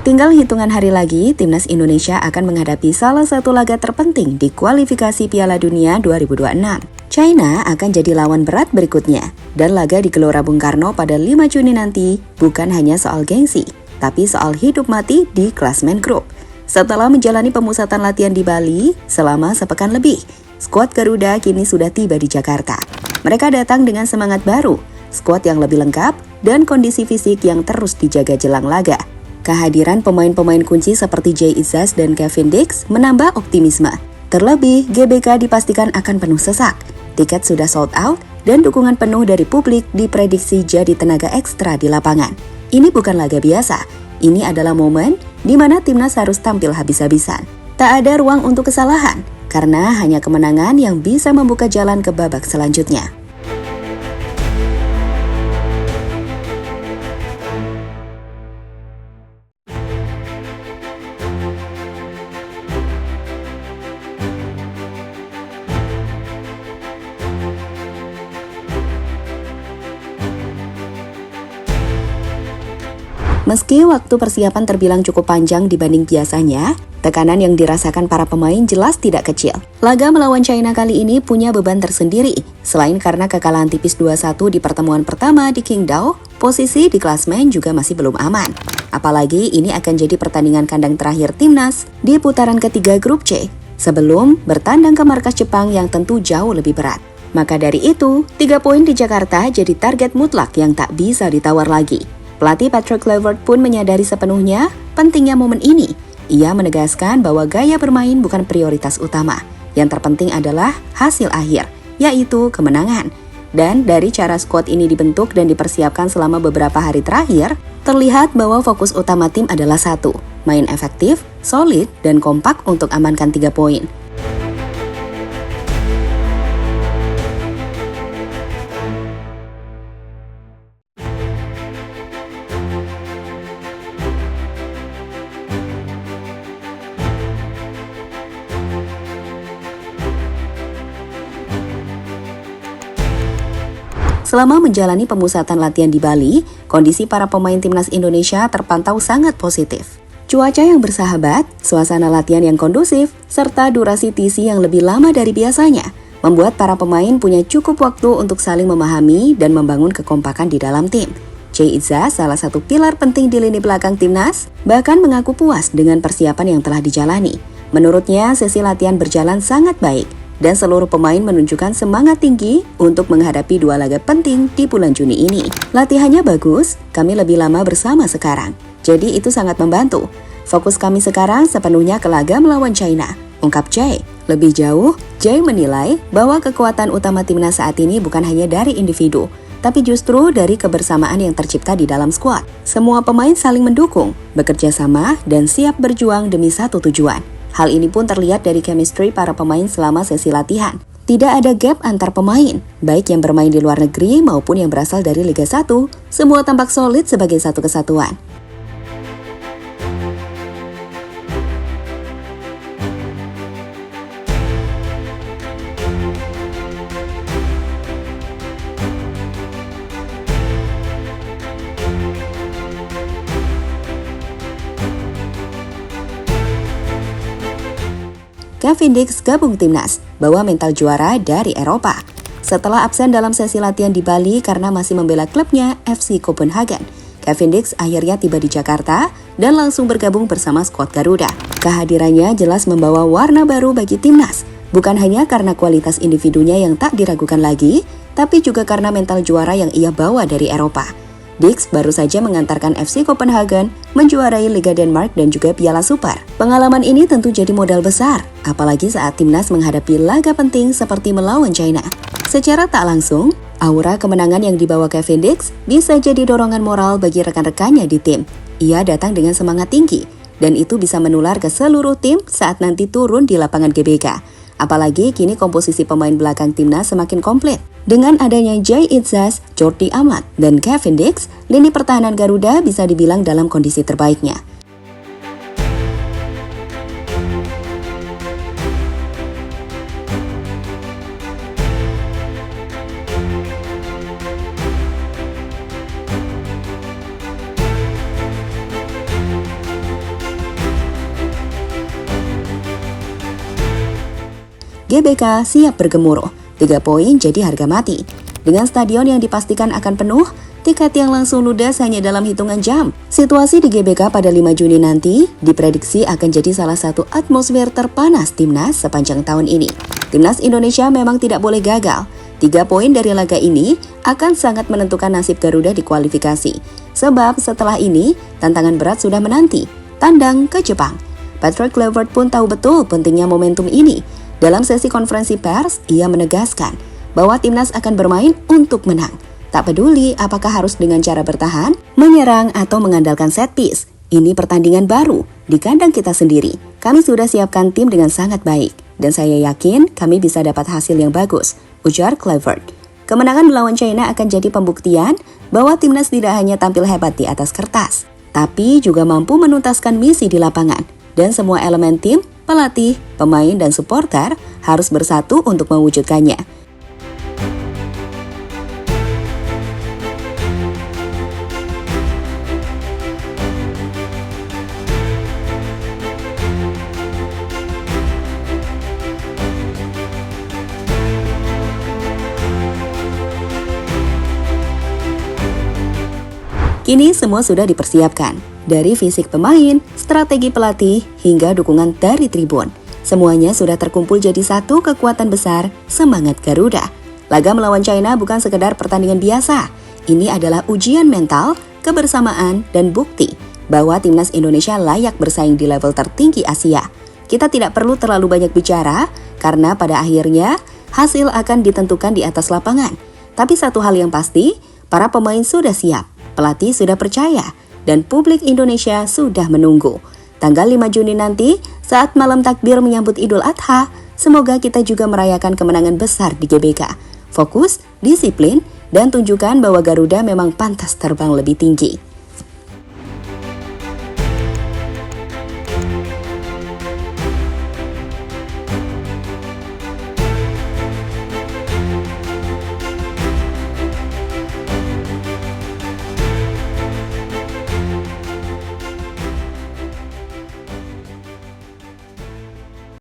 Tinggal hitungan hari lagi, Timnas Indonesia akan menghadapi salah satu laga terpenting di kualifikasi Piala Dunia 2026. China akan jadi lawan berat berikutnya, dan laga di Gelora Bung Karno pada 5 Juni nanti bukan hanya soal gengsi, tapi soal hidup mati di klasmen grup. Setelah menjalani pemusatan latihan di Bali selama sepekan lebih, skuad Garuda kini sudah tiba di Jakarta. Mereka datang dengan semangat baru, skuad yang lebih lengkap, dan kondisi fisik yang terus dijaga jelang laga. Kehadiran pemain-pemain kunci seperti Jay Izzaz dan Kevin Dix menambah optimisme. Terlebih, GBK dipastikan akan penuh sesak. Tiket sudah sold out dan dukungan penuh dari publik diprediksi jadi tenaga ekstra di lapangan. Ini bukan laga biasa. Ini adalah momen di mana timnas harus tampil habis-habisan. Tak ada ruang untuk kesalahan, karena hanya kemenangan yang bisa membuka jalan ke babak selanjutnya. Meski waktu persiapan terbilang cukup panjang dibanding biasanya, tekanan yang dirasakan para pemain jelas tidak kecil. Laga melawan China kali ini punya beban tersendiri. Selain karena kekalahan tipis 2-1 di pertemuan pertama di Qingdao, posisi di klasmen juga masih belum aman. Apalagi ini akan jadi pertandingan kandang terakhir timnas di putaran ketiga grup C, sebelum bertandang ke markas Jepang yang tentu jauh lebih berat. Maka dari itu, 3 poin di Jakarta jadi target mutlak yang tak bisa ditawar lagi. Pelatih Patrick Kluivert pun menyadari sepenuhnya pentingnya momen ini. Ia menegaskan bahwa gaya bermain bukan prioritas utama. Yang terpenting adalah hasil akhir, yaitu kemenangan. Dan dari cara skuad ini dibentuk dan dipersiapkan selama beberapa hari terakhir, terlihat bahwa fokus utama tim adalah satu, main efektif, solid, dan kompak untuk amankan 3 poin. Selama menjalani pemusatan latihan di Bali, kondisi para pemain timnas Indonesia terpantau sangat positif. Cuaca yang bersahabat, suasana latihan yang kondusif, serta durasi TC yang lebih lama dari biasanya, membuat para pemain punya cukup waktu untuk saling memahami dan membangun kekompakan di dalam tim. Jay Izzaz, salah satu pilar penting di lini belakang timnas, bahkan mengaku puas dengan persiapan yang telah dijalani. Menurutnya, sesi latihan berjalan sangat baik, dan seluruh pemain menunjukkan semangat tinggi untuk menghadapi 2 laga penting di bulan Juni ini. Latihannya bagus, kami lebih lama bersama sekarang. Jadi itu sangat membantu. Fokus kami sekarang sepenuhnya ke laga melawan China, ungkap Jay. Lebih jauh, Jay menilai bahwa kekuatan utama timnas saat ini bukan hanya dari individu, tapi justru dari kebersamaan yang tercipta di dalam skuad. Semua pemain saling mendukung, bekerja sama, dan siap berjuang demi satu tujuan. Hal ini pun terlihat dari chemistry para pemain selama sesi latihan. Tidak ada gap antar pemain, baik yang bermain di luar negeri maupun yang berasal dari Liga 1, semua tampak solid sebagai satu kesatuan. Kevin Dix gabung timnas, bawa mental juara dari Eropa. Setelah absen dalam sesi latihan di Bali karena masih membela klubnya FC Copenhagen, Kevin Dix akhirnya tiba di Jakarta dan langsung bergabung bersama skuad Garuda. Kehadirannya jelas membawa warna baru bagi timnas, bukan hanya karena kualitas individunya yang tak diragukan lagi, tapi juga karena mental juara yang ia bawa dari Eropa. Dix baru saja mengantarkan FC Copenhagen menjuarai Liga Denmark dan juga Piala Super. Pengalaman ini tentu jadi modal besar, apalagi saat timnas menghadapi laga penting seperti melawan China. Secara tak langsung, aura kemenangan yang dibawa Kevin Dix bisa jadi dorongan moral bagi rekan-rekannya di tim. Ia datang dengan semangat tinggi, dan itu bisa menular ke seluruh tim saat nanti turun di lapangan GBK. Apalagi kini komposisi pemain belakang timnas semakin komplit. Dengan adanya Jay Izzaz, Jordi Amat, dan Kevin Dix, lini pertahanan Garuda bisa dibilang dalam kondisi terbaiknya. GBK siap bergemuruh. 3 poin jadi harga mati. Dengan stadion yang dipastikan akan penuh, tiket yang langsung ludes hanya dalam hitungan jam. Situasi di GBK pada 5 Juni nanti diprediksi akan jadi salah satu atmosfer terpanas Timnas sepanjang tahun ini. Timnas Indonesia memang tidak boleh gagal. 3 poin dari laga ini akan sangat menentukan nasib Garuda di kualifikasi. Sebab setelah ini, tantangan berat sudah menanti, tandang ke Jepang. Patrick Kluivert pun tahu betul pentingnya momentum ini. Dalam sesi konferensi pers, ia menegaskan bahwa Timnas akan bermain untuk menang. Tak peduli apakah harus dengan cara bertahan, menyerang, atau mengandalkan set piece. Ini pertandingan baru di kandang kita sendiri. Kami sudah siapkan tim dengan sangat baik. Dan saya yakin kami bisa dapat hasil yang bagus, ujar Kluivert. Kemenangan melawan China akan jadi pembuktian bahwa Timnas tidak hanya tampil hebat di atas kertas, tapi juga mampu menuntaskan misi di lapangan. Dan semua elemen tim, pelatih, pemain, dan supporter harus bersatu untuk mewujudkannya. Kini semua sudah dipersiapkan, dari fisik pemain, strategi pelatih, hingga dukungan dari tribun. Semuanya sudah terkumpul jadi satu kekuatan besar, semangat Garuda. Laga melawan China bukan sekedar pertandingan biasa. Ini adalah ujian mental, kebersamaan, dan bukti bahwa Timnas Indonesia layak bersaing di level tertinggi Asia. Kita tidak perlu terlalu banyak bicara, karena pada akhirnya hasil akan ditentukan di atas lapangan. Tapi satu hal yang pasti, para pemain sudah siap. Pelatih sudah percaya, dan publik Indonesia sudah menunggu. Tanggal 5 Juni nanti, saat malam takbir menyambut Idul Adha, semoga kita juga merayakan kemenangan besar di GBK. Fokus, disiplin, dan tunjukkan bahwa Garuda memang pantas terbang lebih tinggi.